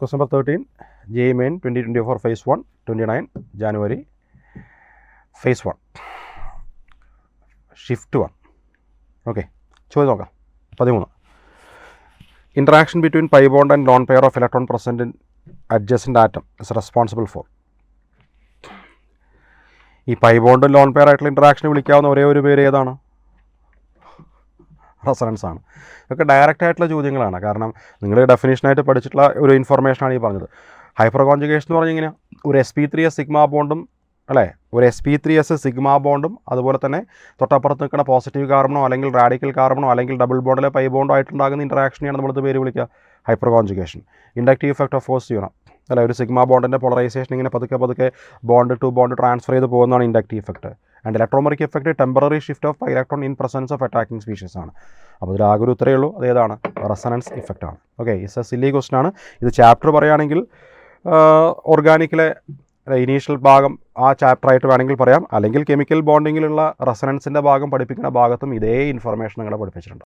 Question number 13, JEE Main 2024 Phase 1, 29 January, Phase 1, Shift 1. Okay, ചോദ്യം നോക്കാം. 13. Interaction between pi bond and lone pair of electron present in adjacent atom is responsible for. ഈ pi ബോണ്ടും lone pair ആയിട്ടുള്ള ഇൻട്രാക്ഷനെ വിളിക്കാവുന്ന ഒരേ ഒരു പേര് ഏതാണ്? Resonance ആണ്. ഇതൊക്കെ ഡയറക്റ്റ് ആയിട്ടുള്ള ചോദ്യങ്ങളാണ്. കാരണം നിങ്ങൾ ഡെഫിനേഷനായിട്ട് പഠിച്ചിട്ടുള്ള ഒരു ഇൻഫർമേഷനാണ് ഈ പറഞ്ഞത്. ഹൈപ്പർ കോൺജുഗേഷൻ എന്ന് പറഞ്ഞിങ്ങനെ ഒരു sp3s സിഗ്മ ബോണ്ടും അല്ലേ, ഒരു sp3s സിഗ്മ ബോണ്ടും അതുപോലെ തന്നെ തൊട്ടപ്പുറത്ത് നിൽക്കുന്ന പോസിറ്റീവ് കാർബണോ അല്ലെങ്കിൽ റാഡിക്കൽ കാർബണോ അല്ലെങ്കിൽ ഡബിൾ ബോണ്ടിലെ പൈ ബോണ്ടോ ആയിട്ടുണ്ടാകുന്ന ഇൻട്രാക്ഷനെയാണ് നമ്മളത് പേര് വിളിക്കുക hyper conjugation. Inductive effect of force ചെയ്യണം അല്ല, ഒരു സിഗ്മ ബോണ്ടിൻ്റെ പോളറൈസേഷൻ ഇങ്ങനെ പതുക്കെ ബോണ്ട് ടു ബോണ്ട് ട്രാൻസ്ഫർ ചെയ്ത് പോകുന്നതാണ് inductive effect. And electromeric effect temporary shift of electron in presence of attacking species ആണ്. അപ്പോൾ ഇതിലാകെ ഒരു ഉത്തരേ ഉള്ളൂ, അതേതാണ്? റെസൊണൻസ് ഇഫക്റ്റ് ആണ്. Okay, it's a silly question ആണ്. ഇത് ചാപ്റ്റർ പറയുകയാണെങ്കിൽ ഓർഗാനിക്കിലെ ഇനീഷ്യൽ ഭാഗം ആ ചാപ്റ്ററായിട്ട് വേണമെങ്കിൽ പറയാം, അല്ലെങ്കിൽ കെമിക്കൽ ബോണ്ടിങ്ങിലുള്ള റെസൊണൻസിൻ്റെ ഭാഗം പഠിപ്പിക്കുന്ന ഭാഗത്തും ഇതേ ഇൻഫർമേഷൻ നിങ്ങളെ പഠിപ്പിച്ചിട്ടുണ്ട്.